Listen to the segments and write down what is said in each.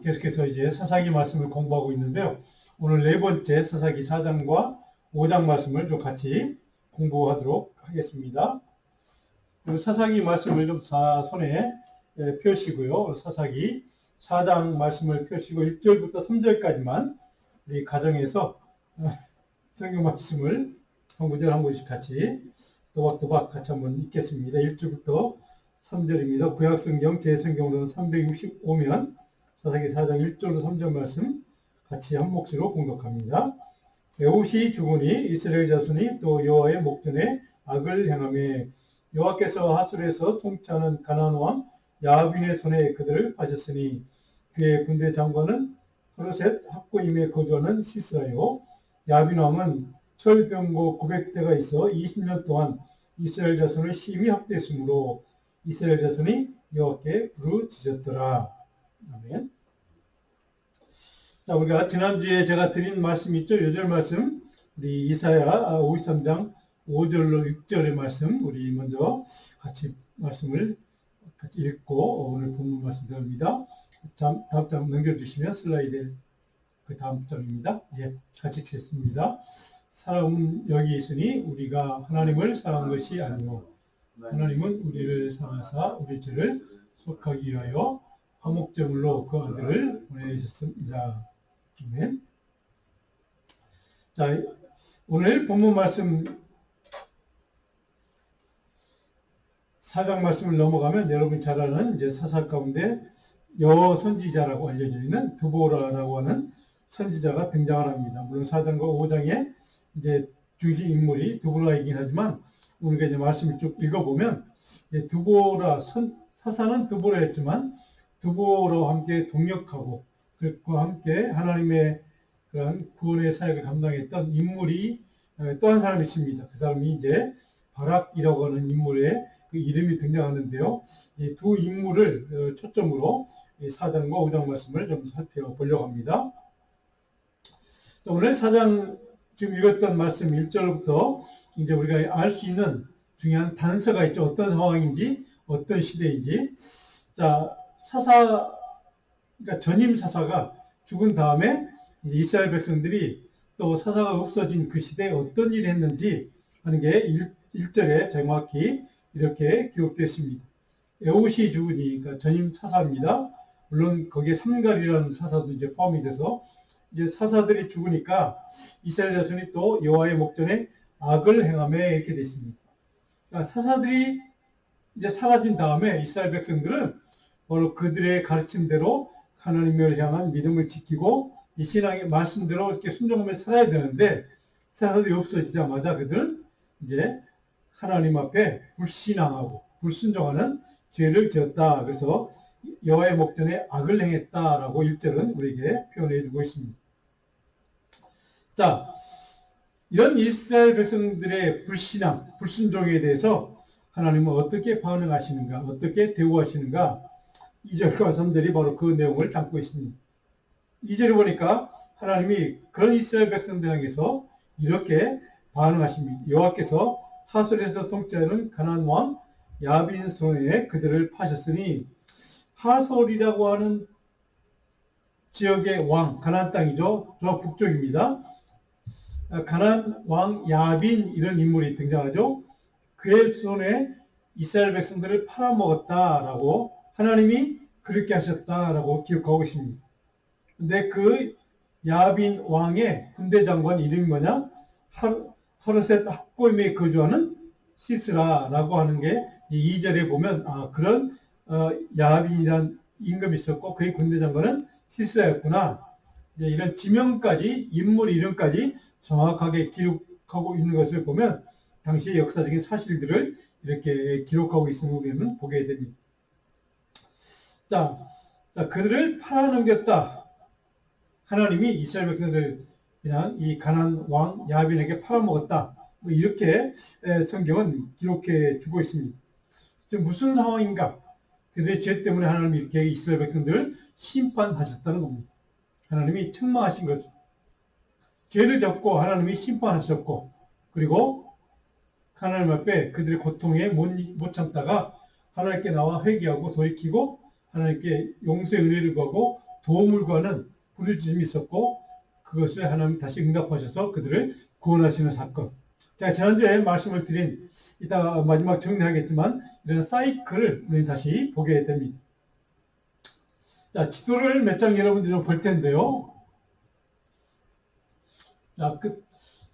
계속해서 이제 사사기 말씀을 공부하고 있는데요. 오늘 네 번째 사사기 4장과 5장 말씀을 좀 같이 공부하도록 하겠습니다. 사사기 말씀을 좀 손에 펴시고요. 사사기 4장 말씀을 펴시고 1절부터 3절까지만 우리 가정에서 성경 말씀을 한 구절 한 구절씩 같이 또박또박 같이 한번 읽겠습니다. 1절부터 3절입니다. 구약성경 제성경으로는 365면 사사기 4장 1절로 3절 말씀 같이 한 몫으로 공독합니다. 에훗이 죽으니 이스라엘 자손이 또 여호와의 목전에 악을 행하며 여호와께서 하술에서 통치하는 가나안 왕 야빈의 손에 그들을 파셨으니 그의 군대 장관은 하루셋 학고임에 거주하는 시스라요. 야빈 왕은 철병거 900대가 있어 20년 동안 이스라엘 자손을 심히 학대했으므로 이스라엘 자손이 여호와께 부르짖었더라. 아멘. 자, 우리가 지난주에 제가 드린 말씀 있죠? 요절 말씀, 우리 이사야 53장 5절로 6절의 말씀, 우리 먼저 같이 말씀을 같이 읽고 오늘 본문 말씀 드립니다. 다음 장 넘겨주시면 슬라이드 그 다음 장입니다. 예, 같이 읽겠습니다. 사람은 여기 있으니 우리가 하나님을 사랑한 것이 아니오. 하나님은 우리를 사랑하사 우리 죄를 속하기 위하여 화목제물로 그 아들을 보내주셨습니다. 아멘. 자, 오늘 본문 말씀 4장 말씀을 넘어가면 여러분 잘 아는 이제 사사 가운데 여선지자라고 알려져 있는 드보라라고 하는 선지자가 등장을 합니다. 물론 4장과 5장에 이제 중심 인물이 드보라이긴 하지만 우리가 이제 말씀을 쭉 읽어보면 드보라 사사는 드보라였지만 드보라와 함께 동역하고 그와 함께 하나님의 그런 구원의 사역을 감당했던 인물이 또 한 사람이 있습니다. 그 사람이 이제 바락이라고 하는 인물의 그 이름이 등장하는데요. 이 두 인물을 초점으로 4장과 5장 말씀을 좀 살펴보려고 합니다. 오늘 4장 지금 읽었던 말씀 1절부터 이제 우리가 알 수 있는 중요한 단서가 있죠. 어떤 상황인지, 어떤 시대인지. 자, 그러니까 전임 사사가 죽은 다음에 이제 이스라엘 백성들이 또 사사가 없어진 그 시대에 어떤 일을 했는지 하는 게 1절에 정확히 이렇게 기록되어 있습니다. 에훗이 죽으니, 그러니까 전임 사사입니다. 물론 거기에 삼갈이라는 사사도 이제 포함이 돼서 이제 사사들이 죽으니까 이스라엘 자손이 또 여호와의 목전에 악을 행하며 이렇게 되어 있습니다. 그러니까 사사들이 이제 사라진 다음에 이스라엘 백성들은 바로 그들의 가르침대로 하나님을 향한 믿음을 지키고 이 신앙의 말씀대로 이렇게 순종하며 살아야 되는데 사사들이 없어지자마자 그들은 이제 하나님 앞에 불신앙하고 불순종하는 죄를 지었다. 그래서 여호와의 목전에 악을 행했다라고 1절은 우리에게 표현해 주고 있습니다. 자, 이런 이스라엘 백성들의 불신앙, 불순종에 대해서 하나님은 어떻게 반응하시는가, 어떻게 대우하시는가 2절과 3절이 바로 그 내용을 담고 있습니다. 2절에 보니까 하나님이 그런 이스라엘 백성들 향해서 이렇게 반응하십니다. 여호와께서 하솔에서 통치하는 가나안 왕 야빈 손에 그들을 파셨으니 하솔이라고 하는 지역의 왕, 가나안 땅이죠. 저 북쪽입니다. 가나안 왕 야빈 이런 인물이 등장하죠. 그의 손에 이스라엘 백성들을 팔아먹었다라고 하나님이 그렇게 하셨다라고 기록하고 있습니다. 근데 그 야빈 왕의 군대 장관 이름이 뭐냐? 하루셋 학고임에 거주하는 시스라라고 하는 게 2절에 보면 그런 야빈이라는 임금이 있었고 그의 군대 장관은 시스라였구나. 이제 이런 지명까지 인물 이름까지 정확하게 기록하고 있는 것을 보면 당시의 역사적인 사실들을 이렇게 기록하고 있음을 우리는 보게 됩니다. 자, 그들을 팔아넘겼다. 하나님이 이스라엘 백성들을 그냥 이 가나안 왕 야빈에게 팔아먹었다. 뭐 이렇게 성경은 기록해 주고 있습니다. 지금 무슨 상황인가? 그들의 죄 때문에 하나님이 이렇게 이스라엘 백성들을 심판하셨다는 겁니다. 하나님이 책망하신 거죠. 죄를 졌고 하나님이 심판하셨고 그리고 하나님 앞에 그들의 고통에 못 참다가 하나님께 나와 회개하고 돌이키고 하나님께 용서의 은혜를 구하고 도물과는 부르짖음이 있었고 그것을 하나님 다시 응답하셔서 그들을 구원하시는 사건. 자, 지난주에 말씀을 드린 이따 마지막 정리하겠지만 이런 사이클을 우리 다시 보게 됩니다. 자, 지도를 몇 장 여러분들이 좀 볼 텐데요. 자,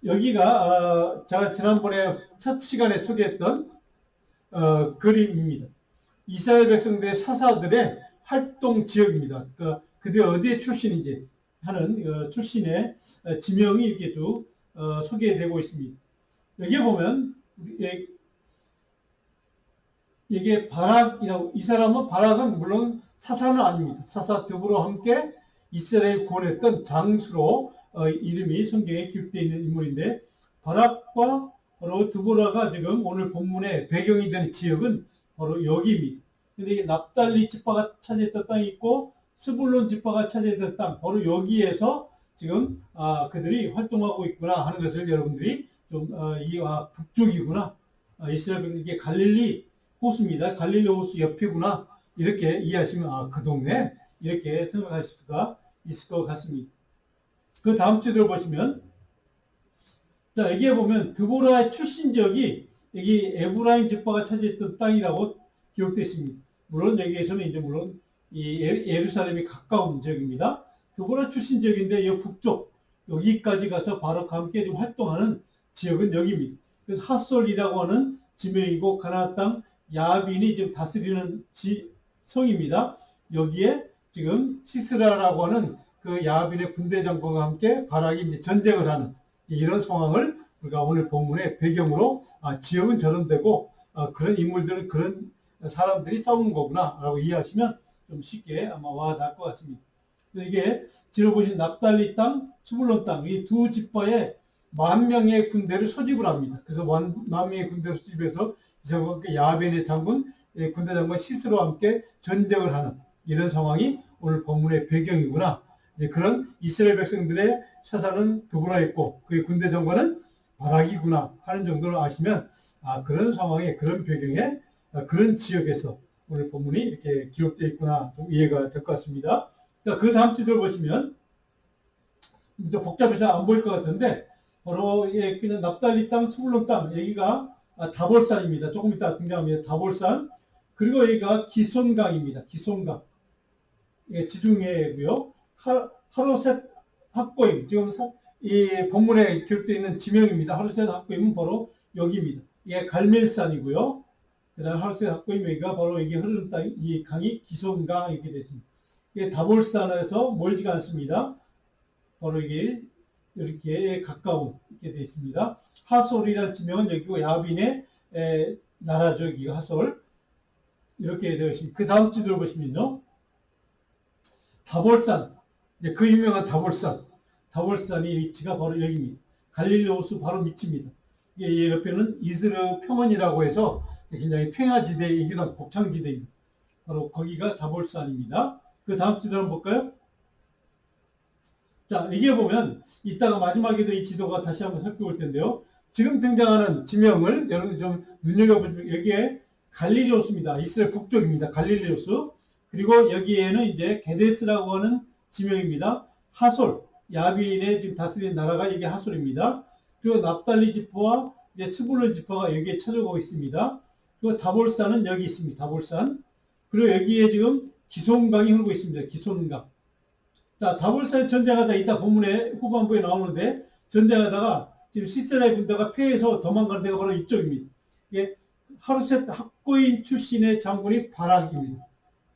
여기가 제가 지난번에 첫 시간에 소개했던 그림입니다. 이스라엘 백성들의 사사들의 활동 지역입니다. 그들이 어디에 출신인지 하는 출신의 지명이 이렇게 쭉 소개되고 있습니다. 여기에 보면 이게 바락이라고, 이 사람은 바락은 물론 사사는 아닙니다. 사사 드보라와 함께 이스라엘 구원했던 장수로 이름이 성경에 기록되어 있는 인물인데, 바락과 바로 드보라가 지금 오늘 본문의 배경이 되는 지역은 바로 여기입니다. 근데 이게 납달리 지파가 차지했던 땅이 있고 스불론 지파가 차지했던 땅, 바로 여기에서 지금 그들이 활동하고 있구나 하는 것을 여러분들이 좀 북쪽이구나, 이스라엘 이게 갈릴리 호수입니다. 갈릴리 호수 옆이구나, 이렇게 이해하시면 그 동네 이렇게 생각하실 수가 있을 것 같습니다. 그 다음 지도를 보시면, 자, 여기에 보면 드보라의 출신 지역이 여기 에브라임 지파가 차지했던 땅이라고 기록되어 있습니다. 물론 여기에서는 이제 물론 이 예루살렘이 가까운 지역입니다. 드보라 출신 지역인데 이 북쪽 여기까지 가서 바락과 함께 좀 활동하는 지역은 여기입니다. 그래서 핫솔이라고 하는 지명이고 가나안 땅 야빈이 지금 다스리는 성입니다. 여기에 지금 시스라라고 하는 그 야빈의 군대 장관과 함께 바락이 이제 전쟁을 하는 이런 상황을 우리가 오늘 본문의 배경으로 지역은 저런 데고 그런 인물들은 그런 사람들이 싸우는 거구나 라고 이해하시면 좀 쉽게 아마 와닿을 것 같습니다. 이게 지금 보신 납달리 땅, 스불론 땅, 이 두 지파에 10,000명의 군대를 소집을 합니다. 그래서 10,000명의 군대를 소집해서 야벤의 장군, 군대 장관 시스로와 함께 전쟁을 하는 이런 상황이 오늘 본문의 배경이구나. 그런 이스라엘 백성들의 사사는 드보라였고 그의 군대 장관은 바락이구나 하는 정도로 아시면 그런 상황에, 그런 배경에, 그런 지역에서 오늘 본문이 이렇게 기록되어 있구나, 좀 이해가 될 것 같습니다. 그 다음 지도를 보시면 좀 복잡해서 안 보일 것 같은데, 바로 그냥 납달리 땅, 스불론 땅, 여기가 다볼산입니다. 조금 이따 등장합니다. 다볼산. 그리고 여기가 기손강입니다. 기손강. 지중해고요. 하루셋 학고임, 지금 이 본문에 기록되어 있는 지명입니다. 하루셋 학고임은 바로 여기입니다. 이게 갈멜산이고요. 그 다음 하루셋 학고임 여기가 바로 여기 흐르는 땅, 이 강이 기손강 이렇게 되어 있습니다. 이게 다볼산에서 멀지가 않습니다. 바로 이게 이렇게 가까운 이렇게 되어 있습니다. 하솔이라는 지명은 여기고 야빈의 나라죠. 여기 하솔. 이렇게 되어 있습니다. 그 다음 지도를 보시면요. 다볼산. 그 유명한 다볼산. 다볼산의 위치가 바로 여기입니다. 갈릴리 호수 바로 밑입니다. 이 옆에는 이스르 평원이라고 해서 굉장히 평야지대이기도 하고 곡창지대입니다. 바로 거기가 다볼산입니다. 그 다음 지도 한번 볼까요? 자, 이게 보면 이따가 마지막에도 이 지도가 다시 한번 살펴볼 텐데요. 지금 등장하는 지명을 여러분 좀 눈여겨보시면 여기에 갈릴리 호수입니다. 이스라엘 북쪽입니다. 갈릴리 호수. 그리고 여기에는 이제 게데스라고 하는 지명입니다. 하솔, 야빈의 지금 다스리는 나라가 이게 하솔입니다. 그리고 납달리 지파와 이제 스불론 지파가 여기에 찾아오고 있습니다. 그리고 다볼산은 여기 있습니다. 다볼산. 그리고 여기에 지금 기손강이 흐르고 있습니다. 기손강. 자, 다볼산에 전쟁하다 이따 본문의 후반부에 나오는데, 전쟁하다가 지금 시세라의 군대가 패해서 도망가는 데가 바로 이쪽입니다. 이게 하루셋 학고인 출신의 장군이 바락입니다.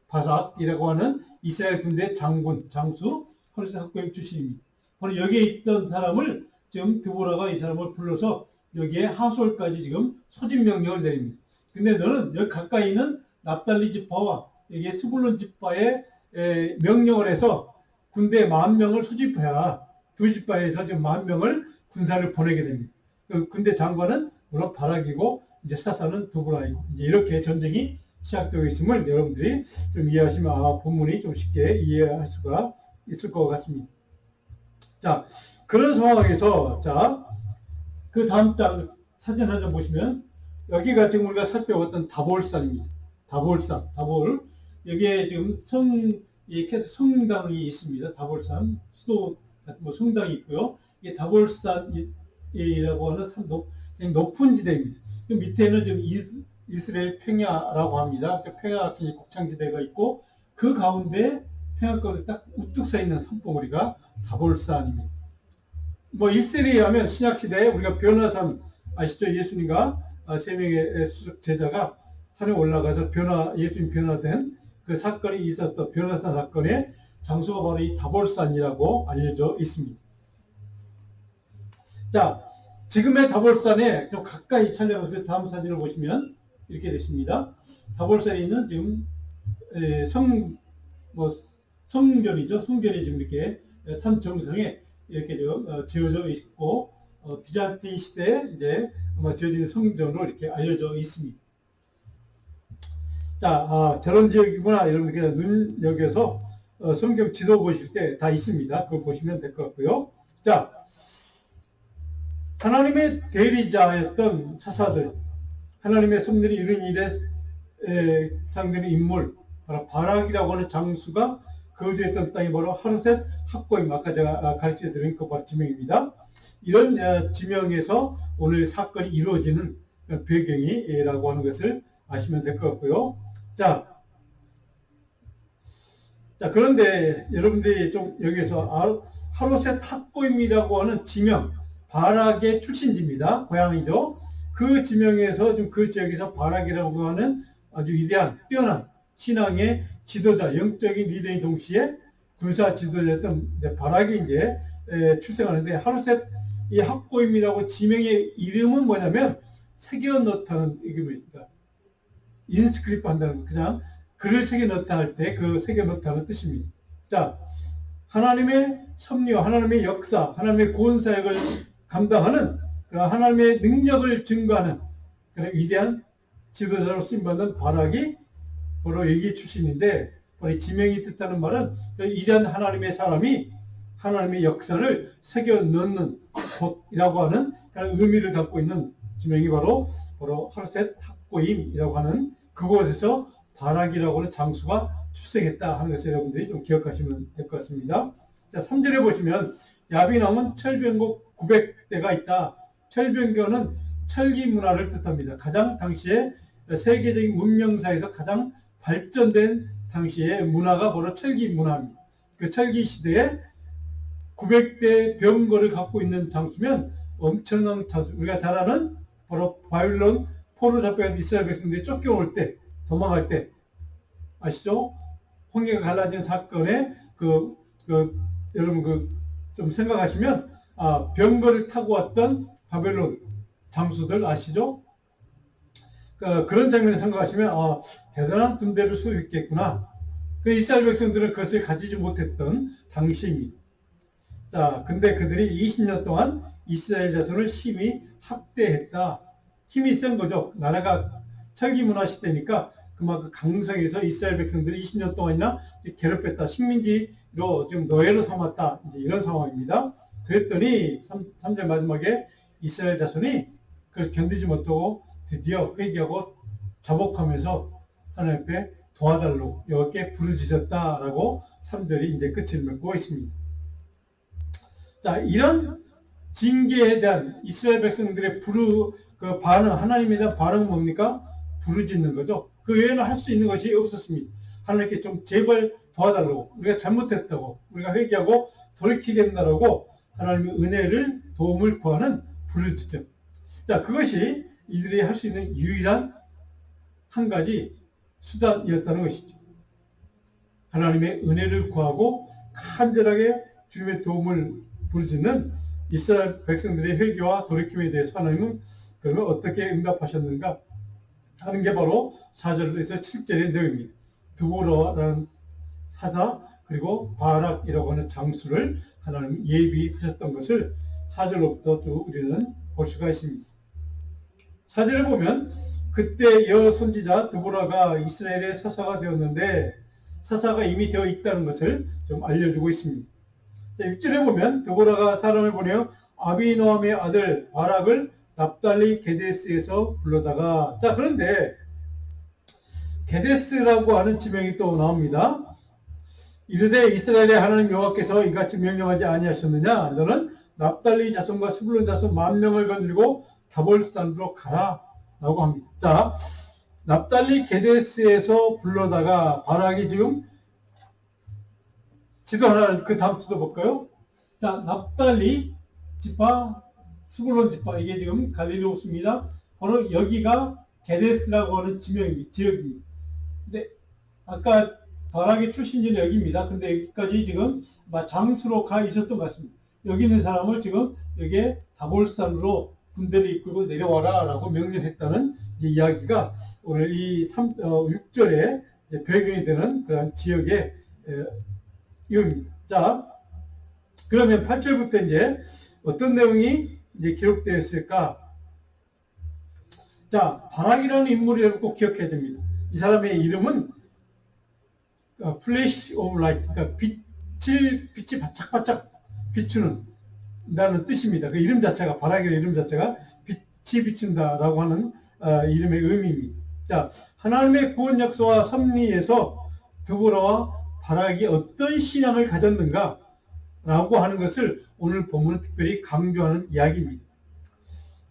바락이라고 하는 이스라엘 군대 장군, 장수, 하루셋 학고인 출신입니다. 바로 여기에 있던 사람을 지금 드보라가 이 사람을 불러서 여기에 하솔까지 지금 소집 명령을 내립니다. 근데 너는 여기 가까이 있는 납달리 지파와 여기에 스불론 지파에 명령을 해서 군대 10,000명을 소집해라. 두 지파에서 지금 10,000명을 군사를 보내게 됩니다. 그 군대 장관은 물론 바락이고 이제 사사는 드보라이고 이제 이렇게 전쟁이 시작되고 있음을 여러분들이 좀 이해하시면 본문이 좀 쉽게 이해할 수가 있을 것 같습니다. 자, 그런 상황에서 자, 그 다음 장 사진 한 장 보시면 여기가 지금 우리가 살펴봤던 다볼산입니다. 다볼산, 다볼. 여기에 지금 이렇게 성당이 있습니다. 다볼산 수도 뭐 성당이 있고요. 이게 다볼산이라고 하는 굉장히 높은 지대입니다. 그 밑에는 좀 이스라엘 평야라고 합니다. 그 평야 곡창지대가 있고 그 가운데 평야가운데 딱 우뚝 서 있는 산봉우리가 다볼산입니다. 뭐 1세기에 하면 신약시대에 우리가 변화산 아시죠? 예수님과 세 명의 수석 제자가 산에 올라가서 예수님 변화된 그 사건이 있었던 변화산 사건의 장소가 바로 이 다볼산이라고 알려져 있습니다. 자, 지금의 다볼산에 좀 가까이 촬영해서 다음 사진을 보시면 이렇게 됐습니다. 다볼산에 있는 지금 성전이죠. 성전이 지금 이렇게 산 정상에 이렇게 지어져 있고 비잔틴 시대에 이제 아마 지어진 성전으로 이렇게 알려져 있습니다. 자, 저런 지역이구나 여러분께 눈여겨서 성경 지도 보실 때 다 있습니다. 그거 보시면 될 것 같고요. 자, 하나님의 대리자였던 사사들, 하나님의 섭리를 이룬 일에 상대는 인물, 바로 바락이라고 하는 장수가 거주했던 땅이 바로 하루셋 학고임, 아까 제가 가르쳐 드린 그 바로 지명입니다. 이런 지명에서 오늘 사건이 이루어지는 배경이라고 하는 것을 아시면 될 것 같고요. 자, 그런데 여러분들이 좀 여기서 하루셋 학고임이라고 하는 지명, 바락의 출신지입니다. 고향이죠. 그 지명에서 좀 그 지역에서 바락이라고 하는 아주 위대한, 뛰어난 신앙의 지도자, 영적인 리더인 동시에 군사 지도자였던 바락이 이제 출생하는데 하루셋 이 학고임이라고 지명의 이름은 뭐냐면 새겨 넣다는 이게 뭐있습니까? 인스크립트 한다는 거, 그냥 글을 새겨 넣다 할 때 그 새겨 넣다는 뜻입니다. 자, 하나님의 섭리와 하나님의 역사, 하나님의 구원 사역을 감당하는 하나님의 능력을 증거하는 그런 위대한 지도자로 쓰임받는 바락이 바로 여기 출신인데, 이 지명이 뜻하는 말은 위대한 하나님의 사람이 하나님의 역사를 새겨 넣는 곳이라고 하는 그런 의미를 갖고 있는 지명이 바로 하루셋 학고임이라고 하는 그곳에서 바락이라고 하는 장수가 출생했다 하는 것을 여러분들이 좀 기억하시면 될 것 같습니다. 자, 3절에 보시면 야비남은 철병국 900대가 있다. 철병교는 철기 문화를 뜻합니다. 가장 당시에 세계적인 문명사에서 가장 발전된 당시의 문화가 바로 철기 문화입니다. 그 철기 시대에 900대 병거를 갖고 있는 장수면 엄청난 장수, 우리가 잘 아는 바로 바빌론 포로 잡혀간 이스라엘 백성들이 쫓겨올 때, 도망갈 때 아시죠? 홍해가 갈라진 사건에 여러분 좀 생각하시면 병거를 타고 왔던 바벨론 장수들 아시죠? 그런 장면을 생각하시면 대단한 군대를 소유했겠구나. 그 이스라엘 백성들은 그것을 가지지 못했던 당시입니다. 자, 근데 그들이 20년 동안 이스라엘 자손을 심히 학대했다. 힘이 센 거죠. 나라가 철기 문화 시대니까 그만큼 강성해서 이스라엘 백성들이 20년 동안이나 괴롭혔다. 식민지로 지금 노예로 삼았다. 이제 이런 상황입니다. 그랬더니 3절 마지막에 이스라엘 자손이 그래서 견디지 못하고 드디어 회개하고 자복하면서 하나님 앞에 도와달라고 여호와께 부르짖었다라고 3절이 이제 끝을 맺고 있습니다. 자, 이런 징계에 대한 이스라엘 백성들의 반응, 하나님에 대한 반응은 뭡니까? 부르짖는 거죠. 그 외에는 할 수 있는 것이 없었습니다. 하나님께 좀 제발 도와달라고, 우리가 잘못했다고, 우리가 회개하고 돌이키겠다라고 하나님의 은혜를, 도움을 구하는 부르짖음. 자, 그것이 이들이 할 수 있는 유일한 한 가지 수단이었다는 것이죠. 하나님의 은혜를 구하고 간절하게 주님의 도움을 부르짖는 이스라엘 백성들의 회개와 돌이킴에 대해서 하나님은 그러면 어떻게 응답하셨는가 하는 게 바로 4절에서 7절의 내용입니다. 드보라라는 사사 그리고 바락이라고 하는 장수를 하나님 예비하셨던 것을 4절로부터 쭉 우리는 볼 수가 있습니다. 4절에 보면 그때 여 선지자 드보라가 이스라엘의 사사가 되었는데 사사가 이미 되어 있다는 것을 좀 알려주고 있습니다. 6절에 보면 드보라가 사람을 보내어 아비노함의 아들 바락을 납달리 게데스에서 불러다가, 자, 그런데 게데스라고 하는 지명이 또 나옵니다. 이르되 이스라엘의 하나님 여호와께서 이같이 명령하지 아니하셨느냐? 너는 납달리 자손과 스불론 자손 10,000명을 거느리고 다볼산으로 가라 라고 합니다. 자, 납달리 게데스에서 불러다가 바락이 지금 지도 하나, 그 다음 지도 볼까요? 자, 납달리 지파, 스불론 지파, 이게 지금 갈릴리 호수입니다. 바로 여기가 게데스라고 하는 지역입니다. 근데 아까 바락의 출신지는 여기입니다. 근데 여기까지 지금 장수로 가 있었던 것 같습니다. 여기 있는 사람을 지금 여기에 다볼산으로 군대를 이끌고 내려와라 라고 명령했다는 이야기가 오늘 이 6절에 배경이 되는 그런 지역의 이유입니다. 자, 그러면 8절부터 이제 어떤 내용이 이제 기록되어 있을까? 자, 바락이라는 인물을 꼭 기억해야 됩니다. 이 사람의 이름은 Flash of Light, 그러니까 빛이 바짝바짝 비추는 다는 뜻입니다. 그 이름 자체가, 바락이라는 이름 자체가 빛이 비춘다라고 하는 이름의 의미입니다. 자, 하나님의 구원 약속과 섭리에서 드보라와 바락이 어떤 신앙을 가졌는가 라고 하는 것을 오늘 본문은 특별히 강조하는 이야기입니다.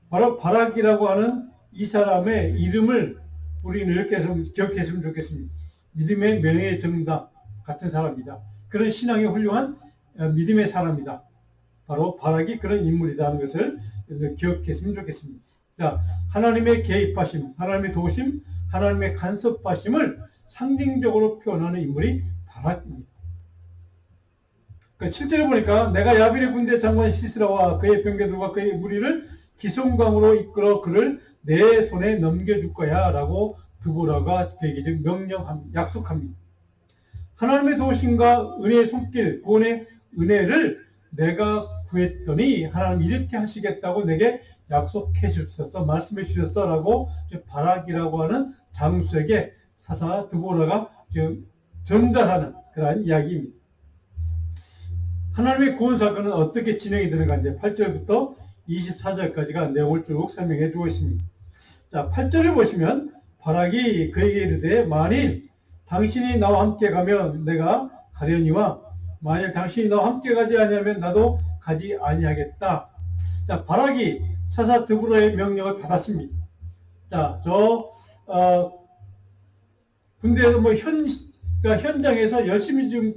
바로 바락이라고 하는 이 사람의 이름을 우리는 이렇게 기억했으면 좋겠습니다. 믿음의 명예의 전문가 같은 사람이다. 그런 신앙이 훌륭한 믿음의 사람이다. 바로 바락이 그런 인물이라는 것을 기억했으면 좋겠습니다. 자, 하나님의 개입하심, 하나님의 도우심, 하나님의 간섭하심을 상징적으로 표현하는 인물이 바락입니다. 실제로 보니까 내가 야벨의 군대 장관 시스라와 그의 병거들과 그의 무리를 기송강으로 이끌어 그를 내 손에 넘겨줄 거야 라고 드보라가 그에게 약속합니다. 하나님의 도우심과 은혜의 손길, 구원의 은혜를 내가 구했더니 하나님 이렇게 하시겠다고 내게 약속해 주셨어, 말씀해 주셨어 라고 바락이라고 하는 장수에게 사사 드보라가 지금 전달하는 그러한 이야기입니다. 하나님의 구원 사건은 어떻게 진행이 되는가 이제 8절부터 24절까지가 내용을 쭉 설명해 주고 있습니다. 자, 8절을 보시면 바락이 그에게 이르되 만일 당신이 나와 함께 가면 내가 가려니와 만일 당신이 나와 함께 가지 아니하면 나도 가지 아니하겠다. 자, 바락이 사사 드보라의 명령을 받았습니다. 자, 군대에서 그러니까 현장에서 열심히 좀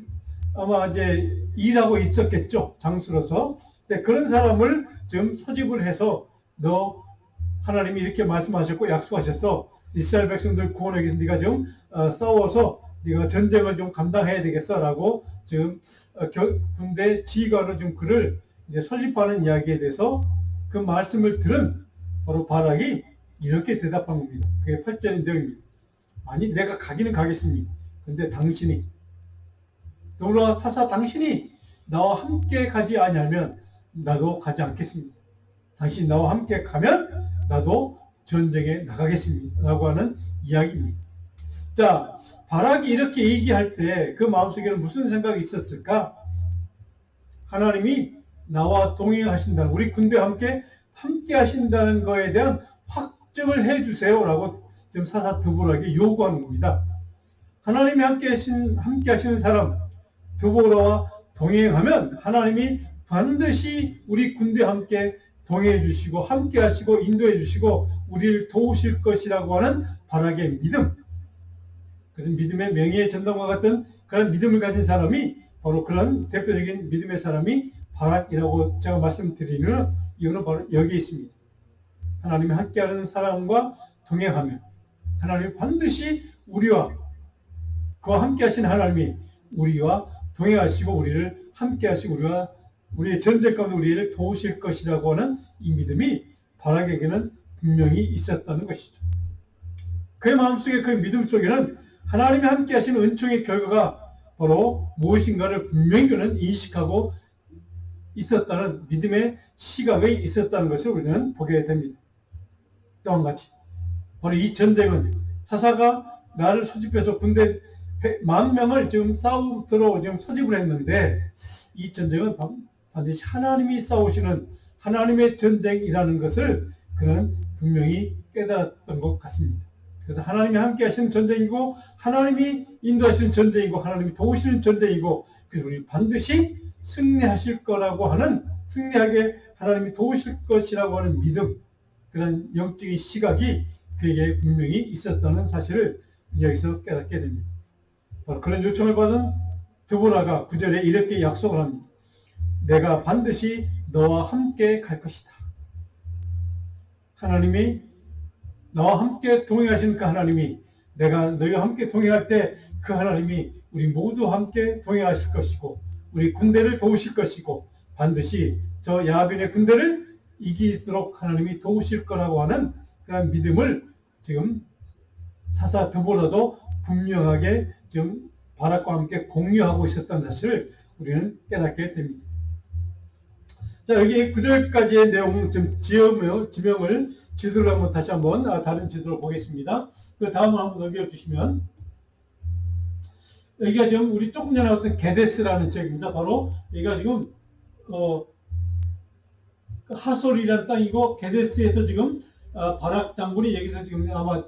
아마 이제 일하고 있었겠죠. 장수로서. 근데 그런 사람을 좀 소집을 해서 너 하나님이 이렇게 말씀하셨고 약속하셨어. 이스라엘 백성들 구원하기 위해서 네가 좀 싸워서 네가 전쟁을 좀 감당해야 되겠어 라고 지금 군대 지휘관으로 좀 그를 이제 소집하는 이야기에 대해서 그 말씀을 들은 바로 바락이 이렇게 대답한 겁니다. 그게 8절의 내용입니다. 아니 내가 가기는 가겠습니다. 근데 당신이 더불어 사사 당신이 나와 함께 가지 아니하면 나도 가지 않겠습니다. 당신이 나와 함께 가면 나도 전쟁에 나가겠습니다. 라고 하는 이야기입니다. 자, 바락이 이렇게 얘기할 때 그 마음속에는 무슨 생각이 있었을까? 하나님이 나와 동행하신다는, 우리 군대와 함께 하신다는 거에 대한 확증을 해 주세요. 라고 지금 사사 드보라에게 요구하는 겁니다. 하나님이 함께 하시는 사람, 드보라와 동행하면 하나님이 반드시 우리 군대와 함께 동행해 주시고 함께 하시고 인도해 주시고 우리를 도우실 것이라고 하는 바락의 믿음. 그래서 믿음의 명예의 전당과 같은 그런 믿음을 가진 사람이 바로 그런 대표적인 믿음의 사람이 바락이라고 제가 말씀드리는 이유는 바로 여기에 있습니다. 하나님이 함께하는 사람과 동행하면 하나님이 반드시 우리와 그와 함께 하신 하나님이 우리와 동행하시고 우리를 함께 하시고 우리의 전쟁 가운데 우리를 도우실 것이라고 하는 이 믿음이 바락에게는 분명히 있었다는 것이죠. 그의 마음속에 그 믿음 속에는 하나님이 함께 하시는 은총의 결과가 바로 무엇인가를 분명히 그는 인식하고 있었다는 믿음의 시각이 있었다는 것을 우리는 보게 됩니다. 또 한 가지 바로 이 전쟁은 사사가 나를 소집해서 군대 10,000명을 지금 싸우도록 지금 소집을 했는데 이 전쟁은 반드시 하나님이 싸우시는 하나님의 전쟁이라는 것을 그는 분명히 깨달았던 것 같습니다. 그래서 하나님이 함께 하시는 전쟁이고 하나님이 인도하시는 전쟁이고 하나님이 도우시는 전쟁이고 그래서 우리 반드시 승리하실 거라고 하는 승리하게 하나님이 도우실 것이라고 하는 믿음 그런 영적인 시각이 그에게 분명히 있었다는 사실을 여기서 깨닫게 됩니다. 바로 그런 요청을 받은 드보라가 9절에 이렇게 약속을 합니다. 내가 반드시 너와 함께 갈 것이다. 하나님이 나와 함께 동행하시는 그 하나님이 내가 너희와 함께 동행할 때 그 하나님이 우리 모두 함께 동행하실 것이고 우리 군대를 도우실 것이고 반드시 저 야빈의 군대를 이기도록 하나님이 도우실 거라고 하는 그런 믿음을 지금 사사 드보라도 분명하게 지금 바락과 함께 공유하고 있었다는 사실을 우리는 깨닫게 됩니다. 자, 여기 9절까지의 내용 좀 지명을 지도를 한번 다시 한번 다른 지도로 보겠습니다. 그 다음을 한번 넘겨주시면 여기가 지금 우리 조금 전에 봤던 게데스라는 지역입니다. 바로 여기가 지금 하솔이라는 땅이고 게데스에서 지금 바락 장군이 여기서 지금 아마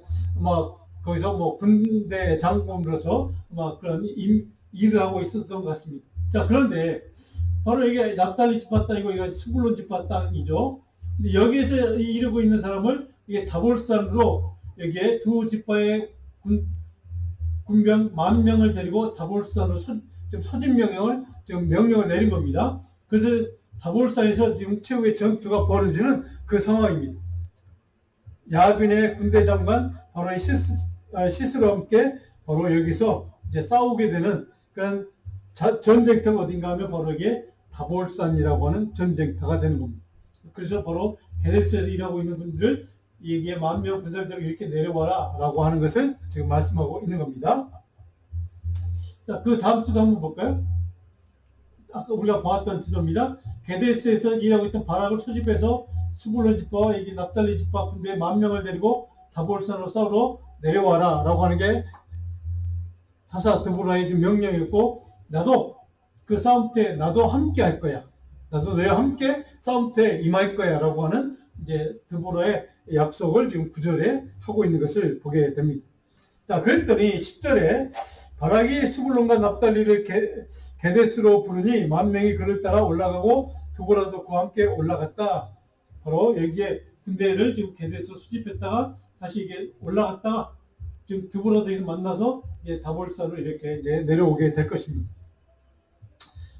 거기서 뭐 군대 장군으로서 아마 그런 일을 하고 있었던 것 같습니다. 자, 그런데 바로 여기가 납달리 지파 땅이고 여기가 스불론 지파 땅이죠. 근데 여기에서 이르고 있는 사람을 이게 다볼산으로 여기에 두 지파의 군병 10,000명을 데리고 다볼산으로 지금 소집 명령을 내린 겁니다. 그래서 다볼산에서 지금 최후의 전투가 벌어지는 그 상황입니다. 야빈의 군대 장관 바로 시스로 함께 바로 여기서 이제 싸우게 되는 그런 전쟁터가 어딘가 하면 바로 이게 다볼산이라고 하는 전쟁터가 되는 겁니다. 그래서 바로 게데스에서 일하고 있는 분들을 여기에 10,000명 군대들을 이렇게 내려와라 라고 하는 것을 지금 말씀하고 있는 겁니다. 자, 그 다음 지도 한번 볼까요? 아까 우리가 보았던 지도입니다. 게데스에서 일하고 있던 바락을 소집해서 스불론 지파와 여기 납달리 지파 군대 10,000명을 데리고 다볼산으로 싸우러 내려와라 라고 하는 게 사사 드보라의 명령이었고 나도 그 싸움 때 나도 함께 할 거야. 나도 너희와 함께 싸움 때 임할 거야 라고 하는 이제 드보라의 약속을 지금 9절에 하고 있는 것을 보게 됩니다. 자, 그랬더니 10절에 바락이 스불론과 납달리를 게데스로 부르니 10,000명이 그를 따라 올라가고 드보라도 그와 함께 올라갔다. 바로 여기에 군대를 지금 게데스로 수집했다가 다시 이게 올라갔다가 지금 드보라도에서 만나서 이제 다볼산으로 이렇게 이제 내려오게 될 것입니다.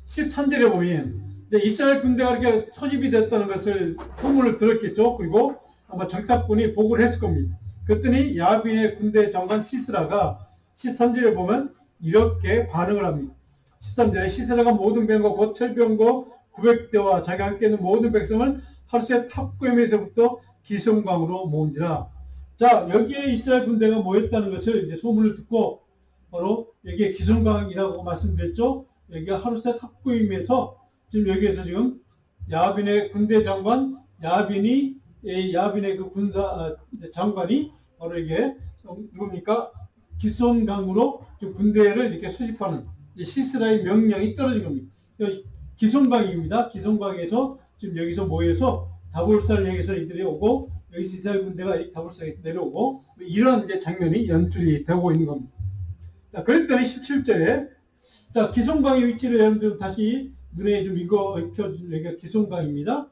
13절에 보면 이제 이스라엘 군대가 이렇게 소집이 됐다는 것을 소문을 들었겠죠. 그리고 아마 정탐꾼이 보고를 했을 겁니다. 그랬더니 야빈의 군대 장관 시스라가 13절에 보면 이렇게 반응을 합니다. 13절에 시스라가 모든 병거 곧 철병거 900대와 자기 함께 있는 모든 백성을 하루새 탑구임에서부터 기슭강으로 모은지라. 자, 여기에 이스라엘 군대가 모였다는 것을 이제 소문을 듣고 바로 여기에 기슭강이라고 말씀드렸죠. 여기가 하루새 탑구임에서 지금 여기에서 지금 야빈의 군대 장관 야빈의 그 군사 장관이 바로 이게 누굽니까? 기슭강으로 군대를 이렇게 소집하는 시스라의 명령이 떨어진 겁니다. 기슭강입니다. 기슭강에서 지금 여기서 모여서 다볼산을 향해서 이들이 오고 여기서 이스라엘 군대가 다볼산에서 내려오고 이런 이제 장면이 연출이 되고 있는 겁니다. 자, 그랬더니 17절에 자, 기슭강의 위치를 여러분들 다시 눈에 좀 익혀준 여기가 기슭강입니다.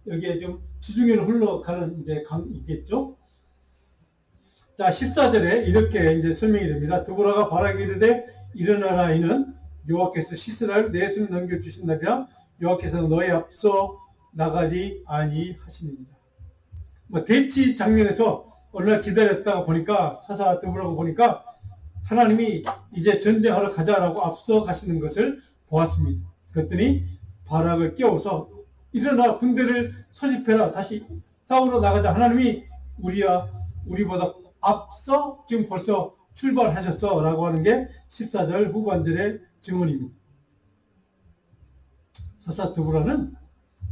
여기에 좀 지중해로 흘러가는 이제 강이겠죠. 자, 14절에 이렇게 이제 설명이 됩니다. 드보라가 바락에 이르되 일어나라 이는 여호와께서 시스라를 내 손에 넘겨주신 날이라 여호와께서 너의 앞서 나가지 아니하시니라. 뭐 대치 장면에서 얼마나 기다렸다가 보니까 사사 드보라고 보니까 하나님이 이제 전쟁하러 가자라고 앞서 가시는 것을 보았습니다. 그랬더니 바락을 깨워서 일어나 군대를 소집해라 다시 싸우러 나가자. 하나님이 우리보다 앞서 지금 벌써 출발하셨어 라고 하는 게 14절 후반절의 증언입니다. 사사 드보라는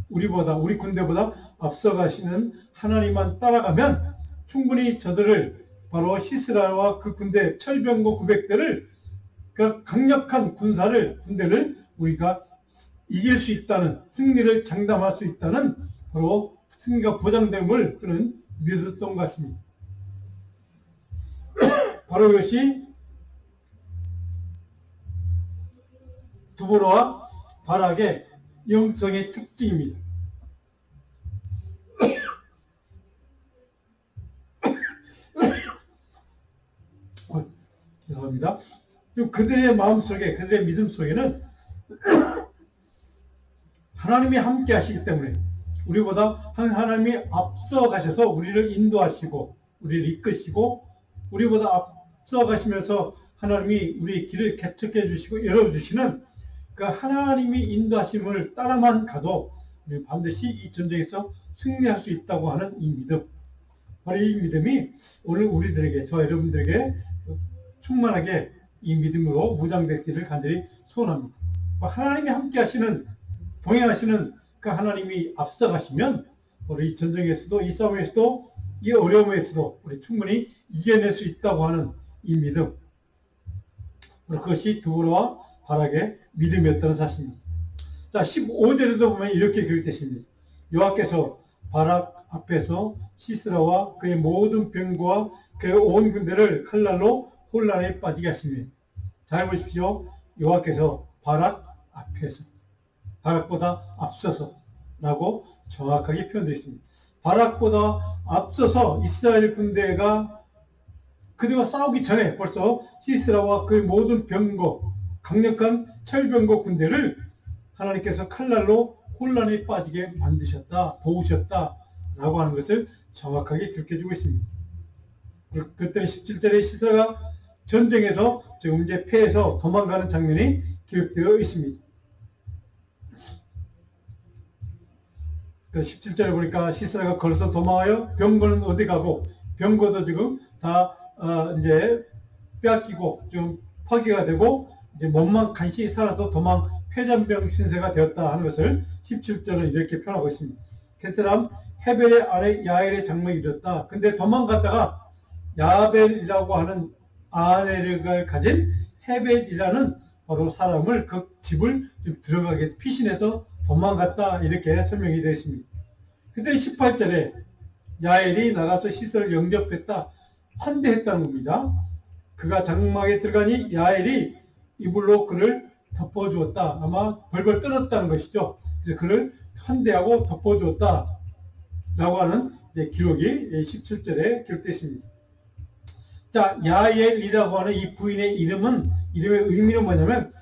우리 군대보다 앞서 가시는 하나님만 따라가면 충분히 저들을 바로 시스라와 그 군대 철병거 900대를 그 강력한 군대를 우리가 이길 수 있다는 승리를 장담할 수 있다는 바로 승리가 보장됨을 그는 믿었던 것 같습니다. 바로 이것이 드보라와 바락의 영성의 특징입니다. 죄송합니다. 그들의 마음속에, 그들의 믿음 속에는 하나님이 함께 하시기 때문에 우리보다 하나님이 앞서 가셔서 우리를 인도하시고 우리를 이끄시고 우리보다 앞서 가시면서 하나님이 우리 길을 개척해 주시고 열어주시는 그 하나님이 인도하심을 따라만 가도 우리 반드시 이 전쟁에서 승리할 수 있다고 하는 이 믿음, 바로 이 믿음이 오늘 우리들에게, 저와 여러분들에게 충만하게 이 믿음으로 무장되기를 간절히 소원합니다. 하나님이 함께 하시는, 동행하시는 그 하나님이 앞서가시면 우리 이 전쟁에서도, 이 싸움에서도, 이 어려움에서도 우리 충분히 이겨낼 수 있다고 하는 이 믿음, 그것이 드보라와 바락의 믿음이었다는 사실입니다. 자, 15절에도 보면 이렇게 기록되십니다. 여호와께서 바락 앞에서 시스라와 그의 모든 병거와 그의 온 군대를 칼날로 혼란에 빠지게 하시니, 잘 보십시오. 여호와께서 바락 앞에서, 바락보다 앞서서 라고 정확하게 표현되어 있습니다. 바락보다 앞서서 이스라엘 군대가 그들과 싸우기 전에 벌써 시스라와 그의 모든 병거, 강력한 철병거 군대를 하나님께서 칼날로 혼란에 빠지게 만드셨다, 도우셨다 라고 하는 것을 정확하게 기록해주고 있습니다. 그때는 17절에 시스라가 전쟁에서 지금 이제 패해서 도망가는 장면이 기록되어 있습니다. 17절에 보니까 시스라가 걸어서 도망하여 병거는 어디 가고 병거도 지금 다 이제 빼앗기고 좀 파괴가 되고 이제 몸만 간신히 살아서 도망 패전병 신세가 되었다 하는 것을 17절은 이렇게 표현하고 있습니다. 그 사람 헤벨의 아내 야엘의 장막이 이뤘다. 근데 도망갔다가 야벨이라고 하는 아내를 가진 헤벨이라는 바로 사람을 그 집을 좀 들어가게 피신해서 도망갔다 이렇게 설명이 되어 있습니다. 그때 18절에 야엘이 나가서 시스라를 영접했다, 환대했다는 겁니다. 그가 장막에 들어가니 야엘이 이불로 그를 덮어주었다. 아마 벌벌 떨었다는 것이죠. 그래서 그를 환대하고 덮어주었다 라고 하는 기록이 17절에 기록되어 있습니다. 자, 야엘이라고 하는 이 부인의 이름의 의미는 뭐냐면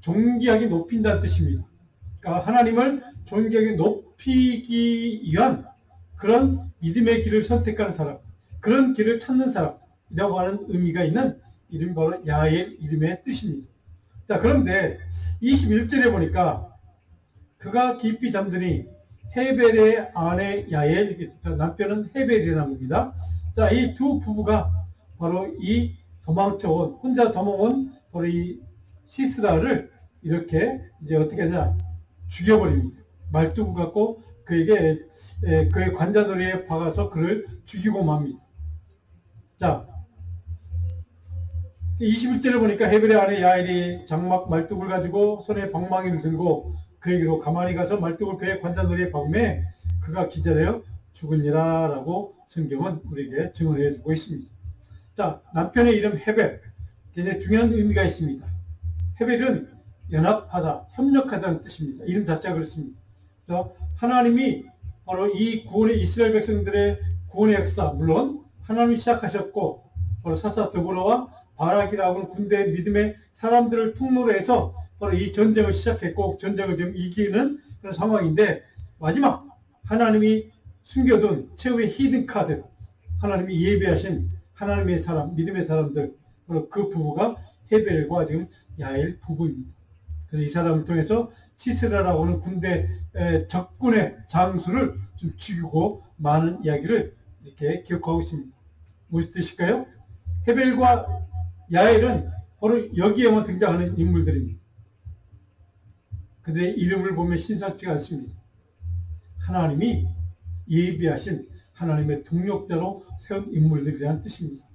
존귀하게 높인다는 뜻입니다. 그러니까 하나님을 존귀하게 높이기 위한 그런 믿음의 길을 선택하는 사람, 그런 길을 찾는 사람이라고 하는 의미가 있는 이름이 바로 야엘 이름의 뜻입니다. 자, 그런데 21절에 보니까 그가 깊이 잠드니 헤벨의 아내 야엘, 남편은 헤벨이라는 겁니다. 자, 이 두 부부가 바로 이 도망쳐온, 혼자 도망온 바로 이 시스라를 이렇게 이제 어떻게 하냐, 죽여버립니다. 말뚝을 갖고 그에게 그의 관자놀이에 박아서 그를 죽이고 맙니다. 자, 21절에 보니까 헤벨의 아내 야엘이 장막 말뚝을 가지고 손에 방망이를 들고 그에게로 가만히 가서 말뚝을 그의 관자놀이에 박음에 그가 기절하여 죽으니라 라고 성경은 우리에게 증언해 주고 있습니다. 자, 남편의 이름 헤벨, 굉장히 중요한 의미가 있습니다. 헤벨은 연합하다, 협력하다는 뜻입니다. 이름 자체가 그렇습니다. 그래서 하나님이 바로 이 구원의 이스라엘 백성들의 구원의 역사, 물론 하나님이 시작하셨고 바로 사사 드보라와 바락이라고 하는 군대 믿음의 사람들을 통로로 해서 바로 이 전쟁을 시작했고 전쟁을 지금 이기는 그런 상황인데, 마지막 하나님이 숨겨둔 최후의 히든 카드, 하나님이 예비하신 하나님의 사람, 믿음의 사람들, 바로 그 부부가 헤벨과 지금 야엘 부부입니다. 그래서 이 사람을 통해서 시스라라고 하는 군대 적군의 장수를 좀 죽이고 많은 이야기를 이렇게 기억하고 있습니다. 무슨 뜻일까요? 헤벨과 야엘은 바로 여기에만 등장하는 인물들입니다. 그들의 이름을 보면 신상치가 않습니다. 하나님이 예비하신 하나님의 동력자로 세운 인물들이라는 뜻입니다.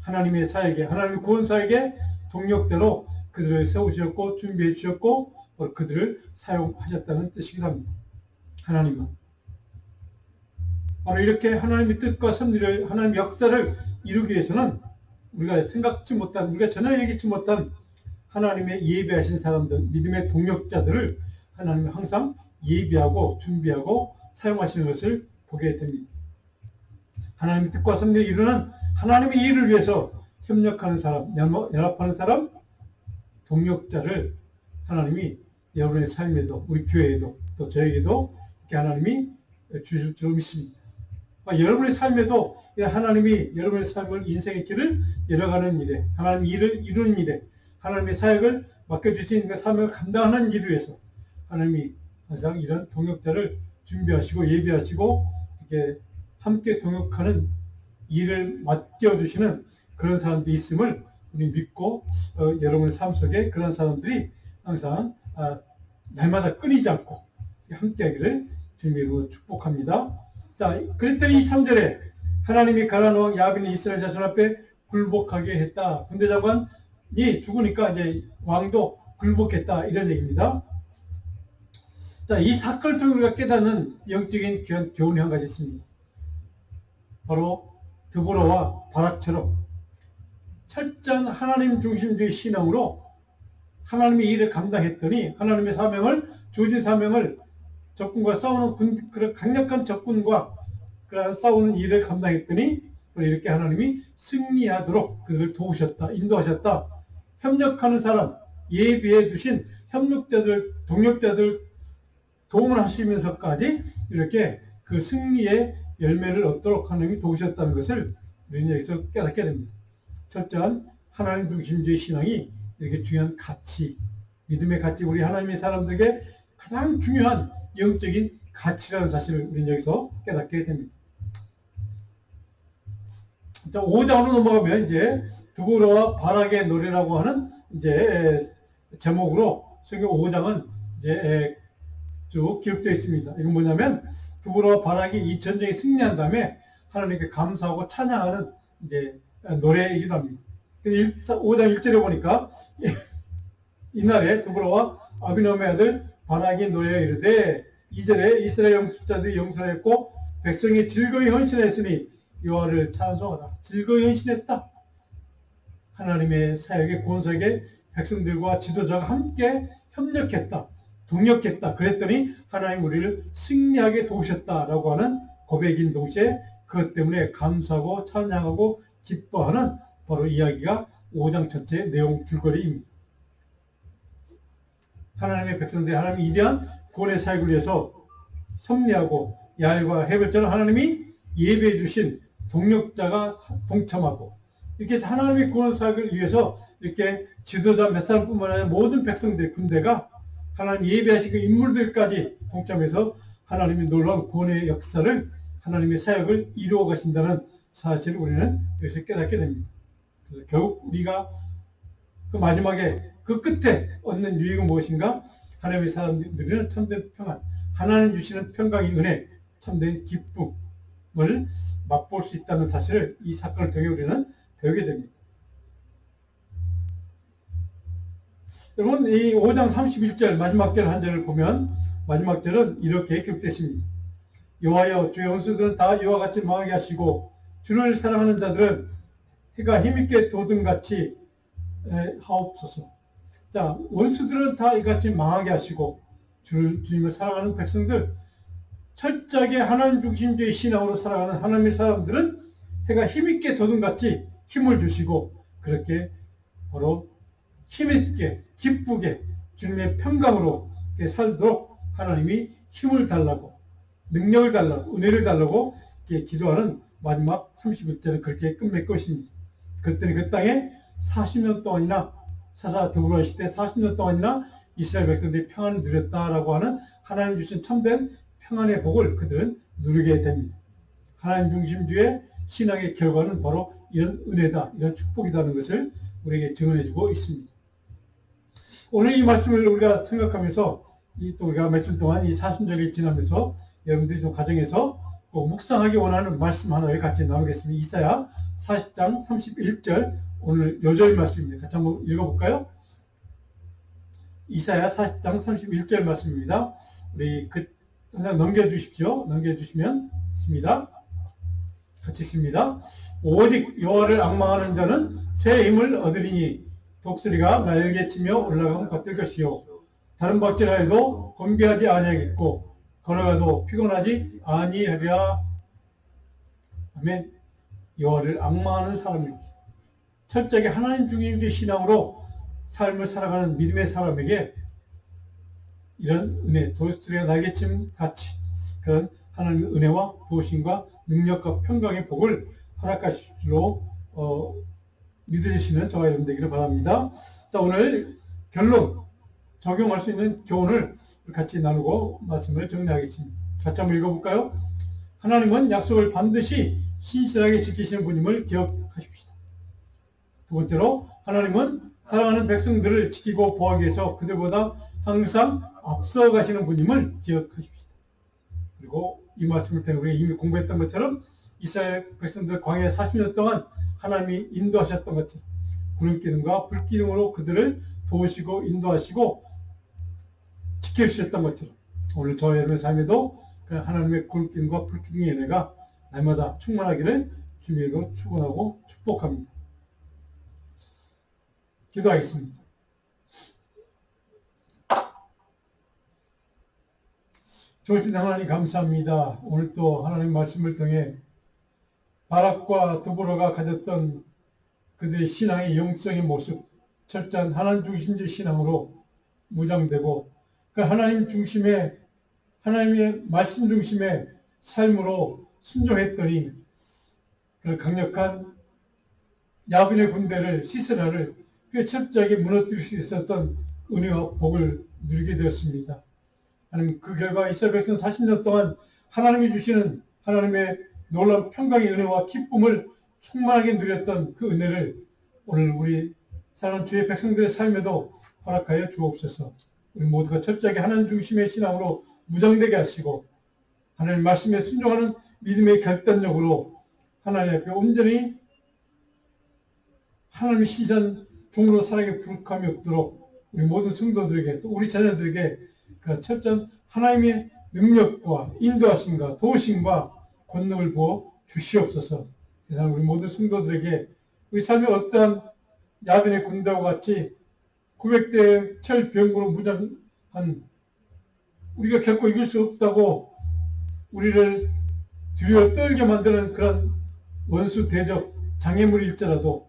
하나님의 사역에, 하나님의 구원사역에 동력대로 그들을 세우셨고 준비해 주셨고 그들을 사용하셨다는 뜻이기도 합니다. 하나님은 바로 이렇게 하나님의 뜻과 섭리를, 하나님의 역사를 이루기 위해서는 우리가 생각지 못한, 우리가 전혀 예기치 못한 하나님의 예비하신 사람들, 믿음의 동력자들을 하나님이 항상 예비하고 준비하고 사용하시는 것을 보게 됩니다. 하나님의 뜻과 섭리를 이루는 하나님의 일을 위해서 협력하는 사람, 연합하는 사람, 동력자를 하나님이 여러분의 삶에도, 우리 교회에도, 또 저에게도 이렇게 하나님이 주실 줄 믿습니다. 여러분의 삶에도 하나님이 여러분의 삶을, 인생의 길을 열어가는 일에, 하나님의 일을 이루는 일에, 하나님의 사역을 맡겨주신 그 사명을 감당하는 일을 위해서 하나님이 항상 이런 동역자를 준비하시고 예비하시고 이렇게 함께 동역하는 일을 맡겨주시는 그런 사람들이 있음을 우리 믿고 여러분의 삶 속에 그런 사람들이 항상 날마다 끊이지 않고 함께하기를 주님으로 축복합니다. 자, 그랬더니 3절에 하나님이 가나안 왕 야빈이 이스라엘 자손 앞에 굴복하게 했다. 군대 장관이 죽으니까 이제 왕도 굴복했다, 이런 얘기입니다. 자, 이 사건을 통해 우리가 깨닫는 영적인 교훈이 한 가지 있습니다. 바로 드보라와 바락처럼 철저한 하나님 중심주의 신앙으로 하나님의 일을 감당했더니 하나님의 사명을, 주어진 사명을 적군과 싸우는 그런 강력한 적군과 그런 싸우는 일을 감당했더니 이렇게 하나님이 승리하도록 그들을 도우셨다, 인도하셨다. 협력하는 사람, 예비해 두신 협력자들, 동력자들 도움을 하시면서까지 이렇게 그 승리의 열매를 얻도록 하나님이 도우셨다는 것을 우리는 여기서 깨닫게 됩니다. 철저한 하나님 중심주의 신앙이 이렇게 중요한 가치, 믿음의 가치, 우리 하나님의 사람들에게 가장 중요한 영적인 가치라는 사실을 우리는 여기서 깨닫게 됩니다. 자, 5장으로 넘어가면 이제 드보라와 바락의 노래라고 하는 이제 제목으로 성경 5장은 이제 쭉 기록되어 있습니다. 이건 뭐냐면 드보라와 바락이 이 전쟁에 승리한 다음에 하나님께 감사하고 찬양하는 이제 노래이기도 합니다. 5장 1절에 보니까 이날에 드보라와 아비노함의 아들 바락이 노래하여 이르되 2절에 이스라엘 영숙자들이 용서했고 백성이 즐거이 헌신했으니 여호와를 찬송하라. 즐거이 헌신했다. 하나님의 사역에 구원사역에 백성들과 지도자가 함께 협력했다. 동력했다. 그랬더니 하나님 우리를 승리하게 도우셨다라고 하는 고백인 동시에 그것 때문에 감사하고 찬양하고 기뻐하는 바로 이야기가 5장 전체의 내용 줄거리입니다. 하나님의 백성들이 하나님이 이러한 구원의 사역을 위해서 섭리하고 야일과 해별처럼 하나님이 예배해 주신 동력자가 동참하고 이렇게 하나님의 구원 사역을 위해서 이렇게 지도자 몇 사람뿐만 아니라 모든 백성들의 군대가 하나님 예배하신 그 인물들까지 동참해서 하나님의 놀라운 구원의 역사를, 하나님의 사역을 이루어 가신다는 사실을 우리는 여기서 깨닫게 됩니다. 그래서 결국 우리가 그 마지막에 그 끝에 얻는 유익은 무엇인가? 하나님의 사람들은 참된 평안, 하나님 주시는 평강의 은혜, 참된 기쁨을 맛볼 수 있다는 사실을 이 사건을 통해 우리는 배우게 됩니다. 여러분, 이 5장 31절 마지막 절 한 절을 보면 마지막 절은 이렇게 기록됐습니다. 여호와여, 주의 원수들은 다 이와 같이 망하게 하시고 주를 사랑하는 자들은 해가 힘있게 돋음같이 하옵소서. 자, 원수들은 다 이같이 망하게 하시고 주님을 사랑하는 백성들, 철저하게 하나님 중심주의 신앙으로 살아가는 하나님의 사람들은 해가 힘있게 돋음같이 힘을 주시고 그렇게 바로 힘있게 기쁘게 주님의 평강으로 살도록 하나님이 힘을 달라고, 능력을 달라고, 은혜를 달라고 이렇게 기도하는 마지막 31절은 그렇게 끝맺고 있습니다. 그랬더니 그 땅에 40년 동안이나 사사 드보라 시대 40년 동안이나 이스라엘 백성들이 평안을 누렸다라고 하는 하나님 주신 참된 평안의 복을 그들은 누리게 됩니다. 하나님 중심주의 신앙의 결과는 바로 이런 은혜다, 이런 축복이라는 것을 우리에게 증언해주고 있습니다. 오늘 이 말씀을 우리가 생각하면서 또 우리가 며칠 동안 이 사순절이 지나면서 여러분들이 좀 가정에서 묵상하기 원하는 말씀 하나를 같이 나누겠습니다. 이사야 40장 31절 오늘 요절 말씀입니다. 같이 한번 읽어볼까요? 이사야 40장 31절 말씀입니다. 우리 항상 넘겨주십시오. 넘겨주시면 있습니다. 같이 있습니다. 오직 여호와를 앙망하는 자는 새 힘을 얻으리니 독수리가 날개치며 올라가면 받들 것이요 다른 박질하여도 건비하지 아니하겠고 걸어가도 피곤하지 아니하리라. 아멘. 여호와를 앙망하는 사람에게 철저하게 하나님 중심주의 신앙으로 삶을 살아가는 믿음의 사람에게 이런 은혜, 독수리가 날개침 같이 그런 하나님의 은혜와 도우심과 능력과 평강의 복을 허락하실 줄로 믿으시는 저와 여러분 되기를 바랍니다. 자, 오늘 결론 적용할 수 있는 교훈을 같이 나누고 말씀을 정리하겠습니다. 같이 한번 읽어볼까요? 하나님은 약속을 반드시 신실하게 지키시는 분임을 기억하십시다. 두 번째로 하나님은 사랑하는 백성들을 지키고 보호하기 위해서 그들보다 항상 앞서가시는 분임을 기억하십시다. 그리고 이 말씀을 통해 우리가 이미 공부했던 것처럼 이스라엘 백성들 광야 40년 동안 하나님이 인도하셨던 것처럼 구름기둥과 불기둥으로 그들을 도우시고 인도하시고 지켜주셨던 것처럼 오늘 저와 여러분의 삶에도 하나님의 구름기둥과 불기둥의 은혜가 날마다 충만하기를 주님으로 축원하고 축복합니다. 기도하겠습니다. 좋으신 하나님 감사합니다. 오늘 또 하나님 말씀을 통해 바락과 드보라가 가졌던 그들의 신앙의 영성의 모습, 철저한 하나님 중심주의 신앙으로 무장되고 그 하나님 중심의 하나님의 말씀 중심의 삶으로 순종했더니 그 강력한 야빈의 군대를 시스라를 꽤 철저하게 무너뜨릴 수 있었던 은혜와 복을 누리게 되었습니다. 하나님 그 결과 이스라엘 백성 40년 동안 하나님이 주시는 하나님의 놀라운 평강의 은혜와 기쁨을 충만하게 누렸던 그 은혜를 오늘 우리 사랑하는 주의 백성들의 삶에도 허락하여 주옵소서. 우리 모두가 철저하게 하나님 중심의 신앙으로 무장되게 하시고 하나님 말씀에 순종하는 믿음의 결단력으로 하나님 앞에 온전히 하나님의 시선 종으로 살아가게 부룩함이 없도록 우리 모든 성도들에게 또 우리 자녀들에게 그 철저한 하나님의 능력과 인도하심과 도우심과 권능을 부어 주시옵소서. 그래서 우리 모든 성도들에게 우리 삶의 어떠한 야변의 군대와 같이 900대 철병구로 무장한 우리가 결코 이길 수 없다고 우리를 두려워 떨게 만드는 그런 원수 대적 장애물일지라도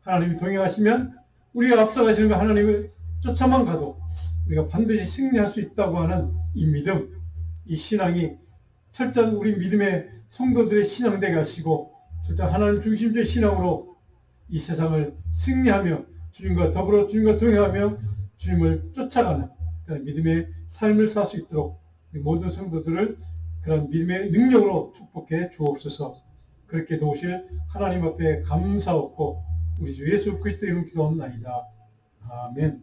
하나님이 동행하시면 우리가 앞서가시는 거 하나님을 쫓아만 가도 우리가 반드시 승리할 수 있다고 하는 이 믿음, 이 신앙이 철저한 우리 믿음의 성도들의 신앙 되게 하시고 철저한 하나님 중심주의 신앙으로 이 세상을 승리하며 주님과 더불어 주님과 동행하며 주님을 쫓아가는 그런 믿음의 삶을 살 수 있도록 우리 모든 성도들을 그런 믿음의 능력으로 축복해 주옵소서. 그렇게 도우실 하나님 앞에 감사하고 우리 주 예수 그리스도의 이름 기도합니다. 아멘.